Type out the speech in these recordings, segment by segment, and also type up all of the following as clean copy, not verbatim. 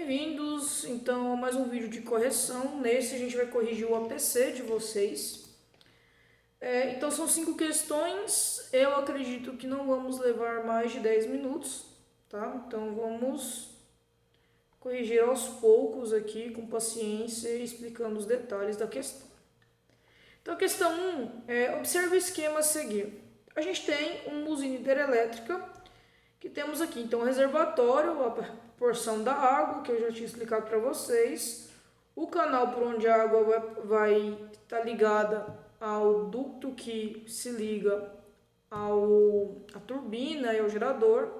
Bem-vindos, então, a mais um vídeo de correção. Nesse a gente vai corrigir o APC de vocês. Então são 5 questões, eu acredito que não vamos levar mais de 10 minutos, tá? Então vamos corrigir aos poucos aqui, com paciência, explicando os detalhes da questão. Então a questão 1 observe o esquema a seguir. A gente tem uma usina hidrelétrica, que temos aqui, então, o reservatório, a porção da água, que eu já tinha explicado para vocês, o canal por onde a água vai estar ligada ao ducto que se liga à turbina e ao gerador.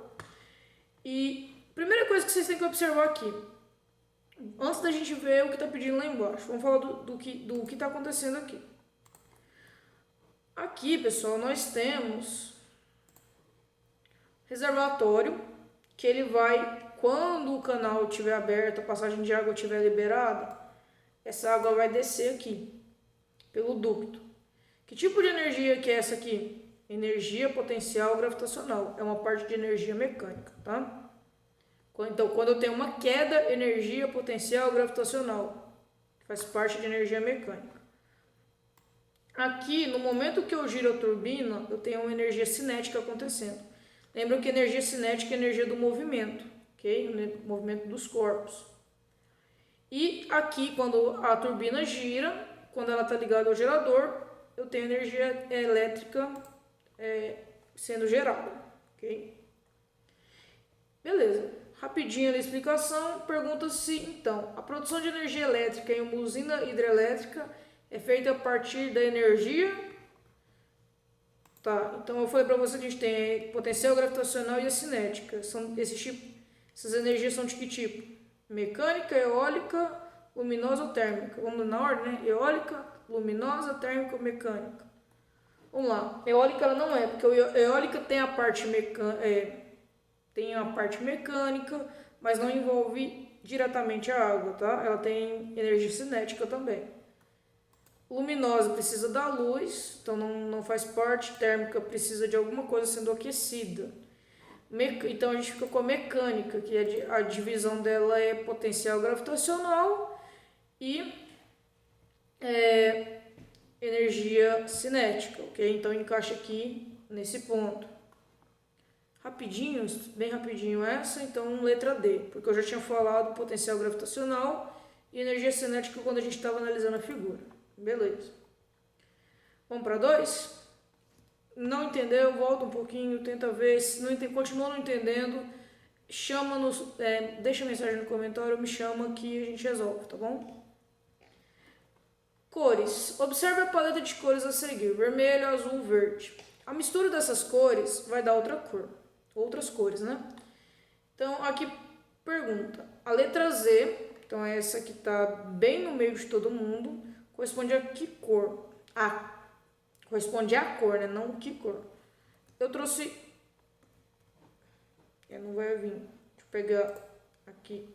E a primeira coisa que vocês têm que observar aqui, antes da gente ver o que está pedindo lá embaixo, vamos falar do que está acontecendo aqui. Aqui, pessoal, nós temos reservatório, que ele vai, quando o canal estiver aberto, a passagem de água estiver liberada, essa água vai descer aqui, pelo ducto. Que tipo de energia que é essa aqui? Energia potencial gravitacional, é uma parte de energia mecânica, tá? Então, quando eu tenho uma queda, energia potencial gravitacional, que faz parte de energia mecânica. Aqui, no momento que eu giro a turbina, eu tenho uma energia cinética acontecendo. Lembra que energia cinética é energia do movimento, ok? O movimento dos corpos. E aqui, quando a turbina gira, quando ela está ligada ao gerador, eu tenho energia elétrica sendo gerada, ok? Beleza. Rapidinho a explicação. Pergunta-se, então, a produção de energia elétrica em uma usina hidrelétrica é feita a partir da energia... Tá, então eu falei para você que a gente tem potencial gravitacional e a cinética. Essas energias são de que tipo? Mecânica, eólica, luminosa ou térmica? Vamos na ordem, né? Eólica, luminosa, térmica ou mecânica? Vamos lá. Eólica ela não é, porque a eólica tem a parte mecânica, mas não envolve diretamente a água, tá? Ela tem energia cinética também. Luminosa precisa da luz, então não faz parte. Térmica precisa de alguma coisa sendo aquecida. Então a gente fica com a mecânica, que a divisão dela é potencial gravitacional e energia cinética, ok? Então encaixa aqui nesse ponto. Rapidinho, bem rapidinho essa, então letra D, porque eu já tinha falado potencial gravitacional e energia cinética quando a gente estava analisando a figura. Beleza. Vamos para 2? Não entendeu? Volta um pouquinho, tenta ver. Se não continua não entendendo, chama-nos, deixa a mensagem no comentário, me chama que a gente resolve, tá bom? Cores. Observe a paleta de cores a seguir: vermelho, azul, verde. A mistura dessas cores vai dar outra cor, outras cores, né? Então aqui pergunta: a letra Z, então é essa que está bem no meio de todo mundo, corresponde a que cor? Corresponde à cor, né? Não que cor. Eu trouxe... não vai vir. Deixa eu pegar aqui.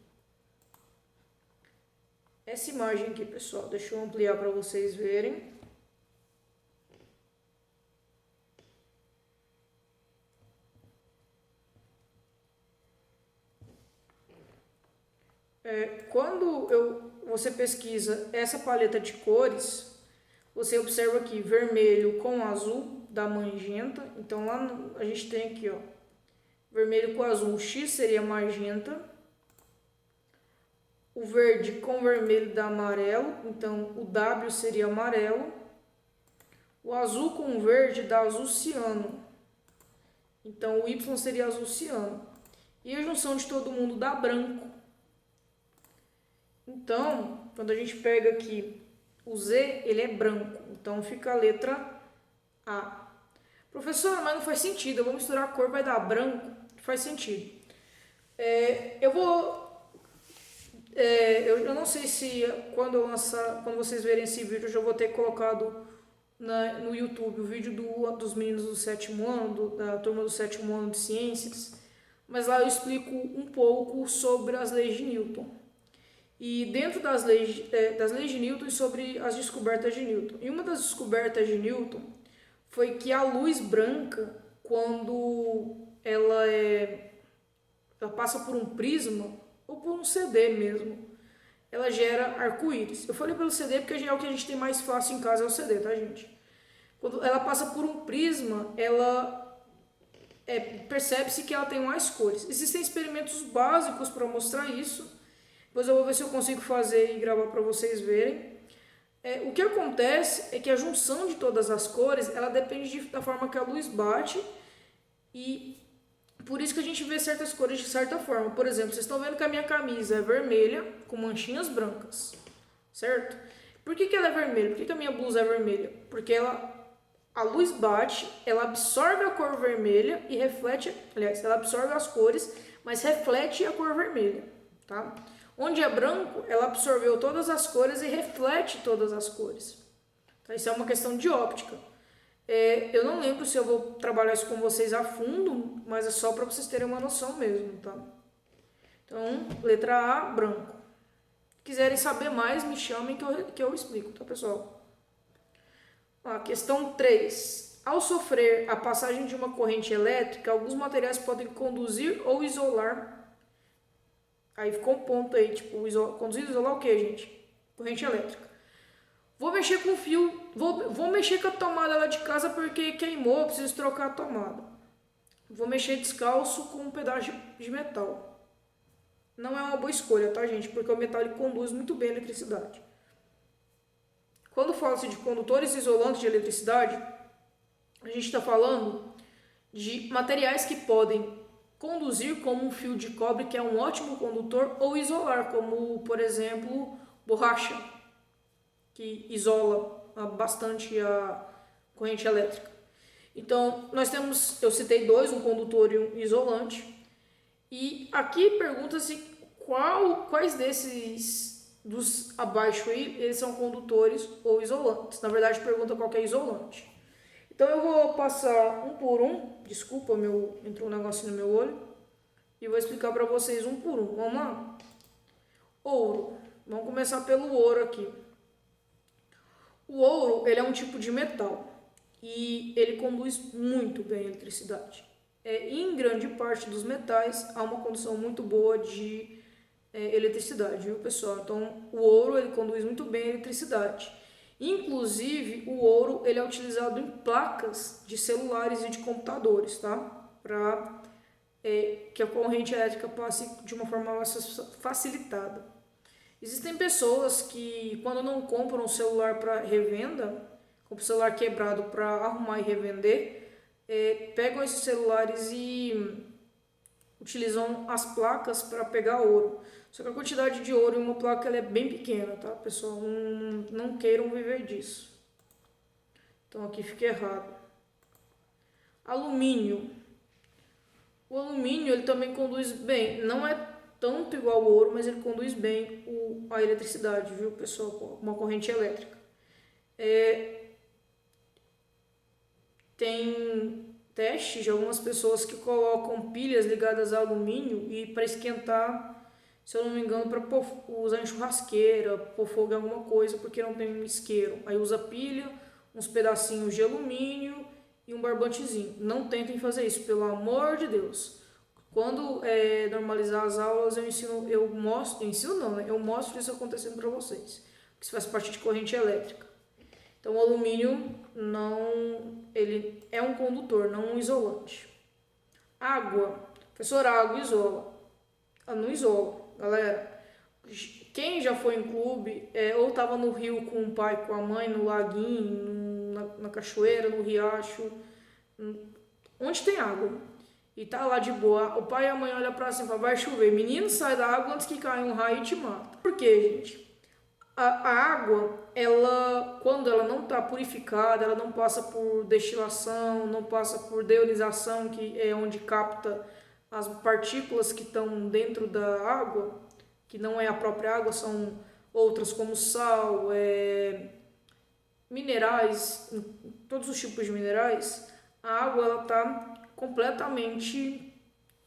Essa imagem aqui, pessoal. Deixa eu ampliar para vocês verem. Quando você pesquisa essa paleta de cores, você observa aqui vermelho com azul dá magenta. Então lá a gente tem aqui, ó, vermelho com azul, o X seria magenta. O verde com vermelho dá amarelo, então o W seria amarelo. O azul com verde dá azul ciano, então o Y seria azul ciano. E a junção de todo mundo dá branco. Então, quando a gente pega aqui o Z, ele é branco, então fica a letra A. Professor, mas não faz sentido, eu vou misturar a cor, vai dar branco. Faz sentido. Eu não sei se quando vocês verem esse vídeo, eu já vou ter colocado no YouTube o vídeo dos meninos do 7º ano, da turma do 7º ano de ciências, mas lá eu explico um pouco sobre as leis de Newton. E dentro das leis de Newton e sobre as descobertas de Newton. E uma das descobertas de Newton foi que a luz branca, quando ela passa por um prisma, ou por um CD mesmo, ela gera arco-íris. Eu falei pelo CD porque é o que a gente tem mais fácil em casa, é o CD, tá, gente? Quando ela passa por um prisma, ela percebe-se que ela tem mais cores. Existem experimentos básicos para mostrar isso. Depois eu vou ver se eu consigo fazer e gravar para vocês verem. O que acontece é que a junção de todas as cores, ela depende da forma que a luz bate, e por isso que a gente vê certas cores de certa forma. Por exemplo, vocês estão vendo que a minha camisa é vermelha com manchinhas brancas, certo? Por que ela é vermelha? Por que a minha blusa é vermelha? Porque a luz bate, ela absorve a cor vermelha e reflete, aliás, ela absorve as cores, mas reflete a cor vermelha, tá? Onde é branco, ela absorveu todas as cores e reflete todas as cores. Então, isso é uma questão de óptica. Eu não lembro se eu vou trabalhar isso com vocês a fundo, mas é só para vocês terem uma noção mesmo, tá? Então, letra A, branco. Se quiserem saber mais, me chamem que eu explico, tá, pessoal? Questão 3. Ao sofrer a passagem de uma corrente elétrica, alguns materiais podem conduzir ou isolar. Aí ficou um ponto aí, tipo, conduzir e isolar o que, gente? Corrente elétrica. Vou mexer com o fio, vou mexer com a tomada lá de casa porque queimou, preciso trocar a tomada. Vou mexer descalço com um pedaço de metal. Não é uma boa escolha, tá, gente? Porque o metal ele conduz muito bem a eletricidade. Quando fala-se de condutores isolantes de eletricidade, a gente está falando de materiais que podem conduzir, como um fio de cobre, que é um ótimo condutor, ou isolar, como, por exemplo, borracha, que isola bastante a corrente elétrica. Então, nós temos, eu citei dois, um condutor e um isolante. E aqui pergunta-se quais desses dos abaixo aí, eles são condutores ou isolantes. Na verdade, pergunta qual que é isolante. Então, eu vou passar um por um. Desculpa, entrou um negocinho no meu olho. E vou explicar para vocês um por um. Vamos lá? Ouro. Vamos começar pelo ouro aqui. O ouro, ele é um tipo de metal e ele conduz muito bem a eletricidade. Em grande parte dos metais, há uma condução muito boa de eletricidade, viu, pessoal? Então, o ouro, ele conduz muito bem a eletricidade. Inclusive, o ouro, ele é utilizado em placas de celulares e de computadores, tá? Para que a corrente elétrica passe de uma forma mais facilitada. Existem pessoas que, quando não compram um celular para revenda, compram um celular quebrado para arrumar e revender, pegam esses celulares e utilizam as placas para pegar ouro. Só que a quantidade de ouro em uma placa ela é bem pequena, tá, pessoal? Não queiram viver disso. Então aqui fica errado. Alumínio. O alumínio ele também conduz bem. Não é tanto igual ao ouro, mas ele conduz bem a eletricidade, viu, pessoal? Uma corrente elétrica. Tem teste de algumas pessoas que colocam pilhas ligadas a alumínio e para esquentar, se eu não me engano, para usar em churrasqueira, pôr fogo em alguma coisa, porque não tem um isqueiro. Aí usa pilha, uns pedacinhos de alumínio e um barbantezinho. Não tentem fazer isso, pelo amor de Deus. Quando normalizar as aulas, eu mostro isso acontecendo para vocês. Isso faz parte de corrente elétrica. Então, o alumínio ele é um condutor, não um isolante. Água. Professor, a água isola. Ela não isola, galera. Quem já foi em clube, ou estava no rio com o pai, com a mãe, no laguinho, na cachoeira, no riacho, onde tem água, e tá lá de boa, o pai e a mãe olham pra cima e falam, vai chover. Menino, sai da água antes que caia um raio e te mata. Por quê, gente? A água, quando ela não está purificada, ela não passa por destilação, não passa por deonização, que é onde capta as partículas que estão dentro da água, que não é a própria água, são outras como sal, minerais, todos os tipos de minerais. A água ela está completamente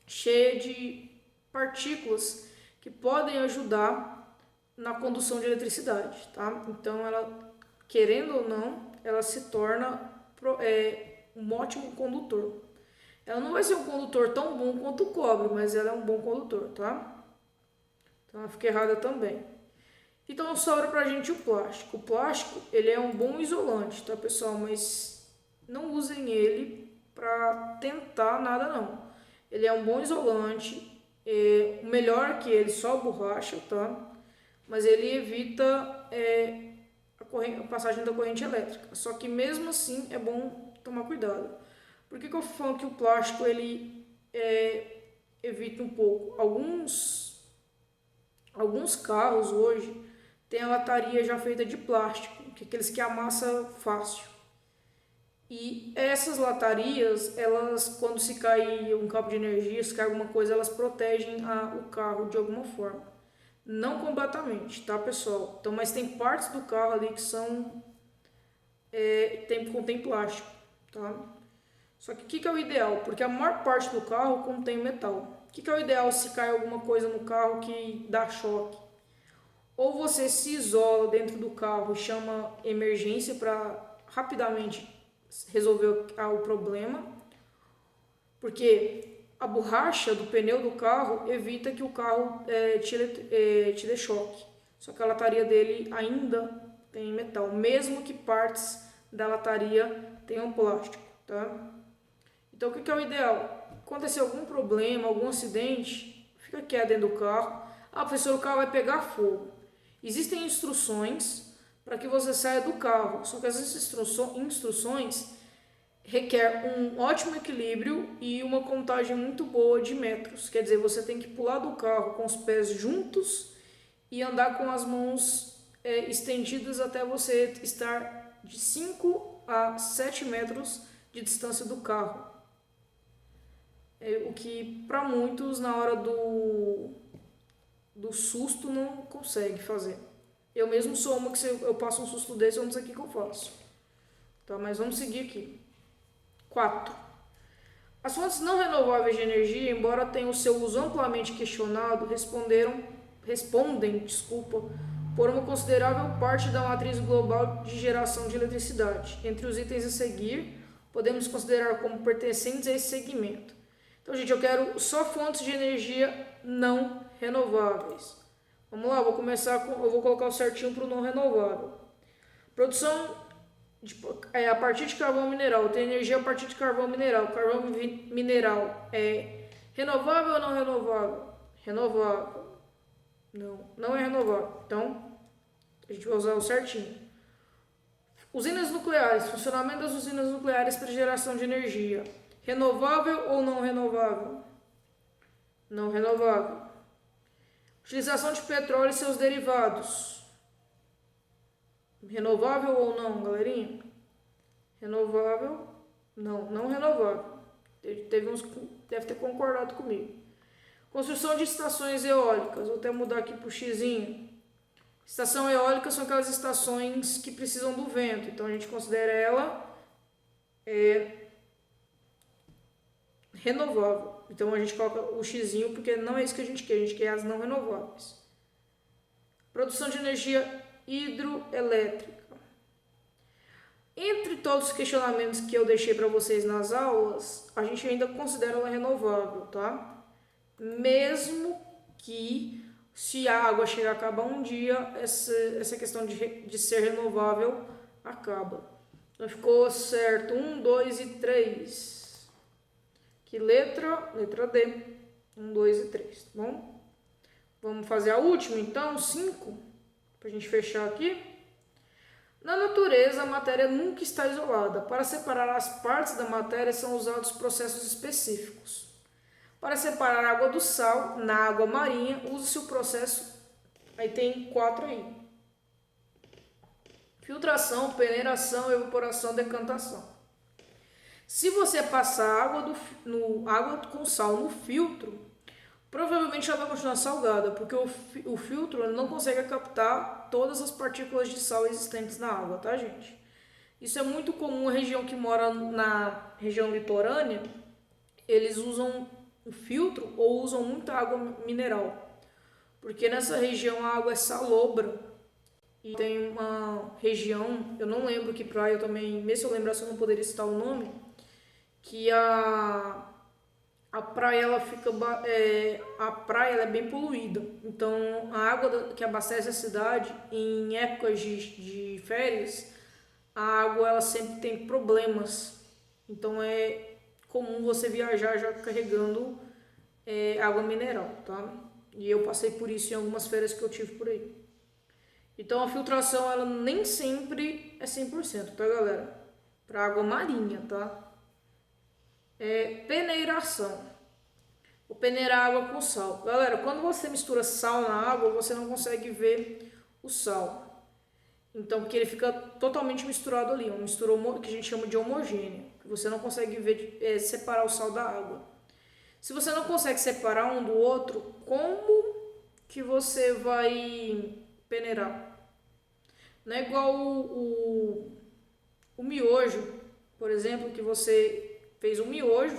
cheia de partículas que podem ajudar na condução de eletricidade, tá? Então, ela, querendo ou não, ela se torna um ótimo condutor. Ela não vai ser um condutor tão bom quanto o cobre, mas ela é um bom condutor, tá? Então ela fica errada também. Então sobra pra gente o plástico. O plástico, ele é um bom isolante, tá, pessoal? Mas não usem ele pra tentar nada, não. Ele é um bom isolante. O melhor que ele, só a borracha, tá? Mas ele evita a passagem da corrente elétrica. Só que mesmo assim é bom tomar cuidado. Por que eu falo que o plástico ele evita um pouco? Alguns carros hoje têm a lataria já feita de plástico, que é aqueles que amassa fácil. E essas latarias, elas, quando se cair um cabo de energia, se cair alguma coisa, elas protegem o carro de alguma forma. Não completamente, tá, pessoal? Então, mas tem partes do carro ali que são contém plástico, tá? Só que o que é o ideal? Porque a maior parte do carro contém metal. O que é o ideal se cair alguma coisa no carro que dá choque? Ou você se isola dentro do carro e chama emergência para rapidamente resolver o problema, porque a borracha do pneu do carro evita que o carro te dê choque. Só que a lataria dele ainda tem metal, mesmo que partes da lataria tenham plástico, tá? Então o que é o ideal? Acontecer algum problema, algum acidente, fica quieto dentro do carro. Professor, o carro vai pegar fogo. Existem instruções para que você saia do carro, só que essas instruções requer um ótimo equilíbrio e uma contagem muito boa de metros. Quer dizer, você tem que pular do carro com os pés juntos e andar com as mãos estendidas até você estar de 5 a 7 metros de distância do carro. O que para muitos na hora do susto não consegue fazer. Eu mesmo sou uma que se eu passo um susto desse, eu não sei o que eu faço. Tá, mas vamos seguir aqui. 4. As fontes não renováveis de energia, embora tenham seu uso amplamente questionado, respondem, por uma considerável parte da matriz global de geração de eletricidade. Entre os itens a seguir, podemos considerar como pertencentes a esse segmento. Então, gente, eu quero só fontes de energia não renováveis. Vamos lá, eu vou colocar o certinho para o não renovável. Produção a partir de carvão mineral. Tem energia a partir de carvão mineral. Carvão mineral é renovável ou não renovável? Renovável. Não é renovável. Então, a gente vai usar o certinho. Usinas nucleares. Funcionamento das usinas nucleares para geração de energia. Renovável ou não renovável? Não renovável. Utilização de petróleo e seus derivados. Renovável ou não, galerinha? Renovável? Não renovável. Deve ter concordado comigo. Construção de estações eólicas. Vou até mudar aqui para o xizinho. Estação eólica são aquelas estações que precisam do vento. Então a gente considera ela renovável. Então a gente coloca o xizinho porque não é isso que a gente quer as não renováveis. Produção de energia hidroelétrica. Entre todos os questionamentos que eu deixei para vocês nas aulas, a gente ainda considera ela renovável, tá? Mesmo que se a água chegar a acabar um dia, essa questão de ser renovável acaba. Então ficou certo 1, 2 e 3. Que letra? Letra D. 1, 2 e 3, tá bom? Vamos fazer a última então, 5, para a gente fechar aqui. Na natureza, a matéria nunca está isolada. Para separar as partes da matéria são usados processos específicos. Para separar a água do sal na água marinha, usa-se o processo, aí tem 4 aí. Filtração, peneiração, evaporação, decantação. Se você passar água com sal no filtro, provavelmente ela vai continuar salgada, porque o filtro não consegue captar todas as partículas de sal existentes na água, tá, gente? Isso é muito comum na região que mora na região litorânea, eles usam o filtro ou usam muita água mineral, porque nessa região a água é salobra. E tem uma região, eu não lembro que praia, eu também, mesmo se eu lembrasse eu não poderia citar o nome, que a a praia ela a praia ela é bem poluída. Então a água que abastece a cidade em épocas de férias, a água ela sempre tem problemas. Então é comum você viajar já carregando água mineral, tá? E eu passei por isso em algumas férias que eu tive por aí. Então a filtração ela nem sempre é 100%, tá, galera? Para água marinha, tá? Peneiração. Vou peneirar água com sal. Galera, quando você mistura sal na água, você não consegue ver o sal. Então, porque ele fica totalmente misturado ali, uma mistura que a gente chama de homogênea. Você não consegue ver, separar o sal da água. Se você não consegue separar um do outro, como que você vai peneirar? Não é igual o miojo, por exemplo, que você fez um miojo,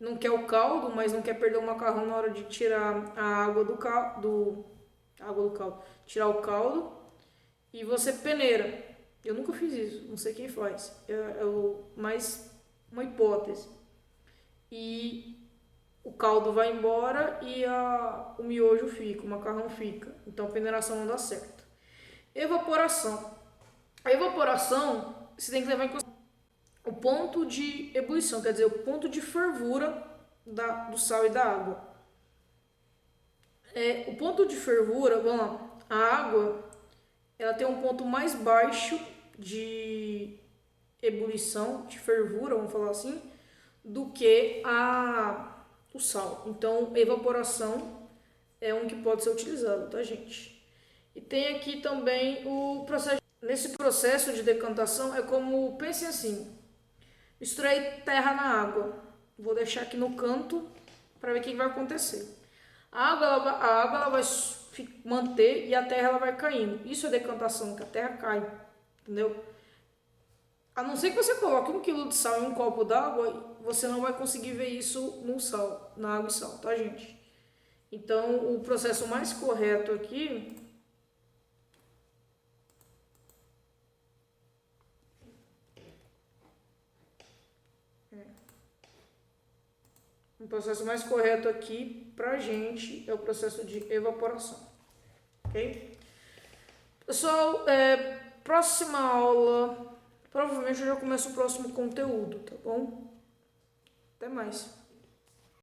não quer o caldo, mas não quer perder o macarrão na hora de tirar a água do caldo, tirar o caldo e você peneira. Eu nunca fiz isso, não sei quem faz. Mas uma hipótese. E o caldo vai embora e o miojo fica, o macarrão fica. Então a peneiração não dá certo. Evaporação. A evaporação, você tem que levar em consideração o ponto de ebulição, quer dizer, o ponto de fervura do sal e da água. O ponto de fervura, vamos lá, a água ela tem um ponto mais baixo de ebulição, de fervura, vamos falar assim, do que o sal. Então, evaporação é um que pode ser utilizado, tá, gente? E tem aqui também o processo. Nesse processo de decantação é como, pensem assim, misturei terra na água. Vou deixar aqui no canto para ver o que vai acontecer. A água ela vai manter e a terra ela vai caindo. Isso é decantação, que a terra cai, entendeu? A não ser que você coloque 1 quilo de sal em um copo d'água, você não vai conseguir ver isso no sal, na água e sal, tá, gente? Então, o processo mais correto aqui pra gente é o processo de evaporação, ok? Pessoal, próxima aula, provavelmente eu já começo o próximo conteúdo, tá bom? Até mais.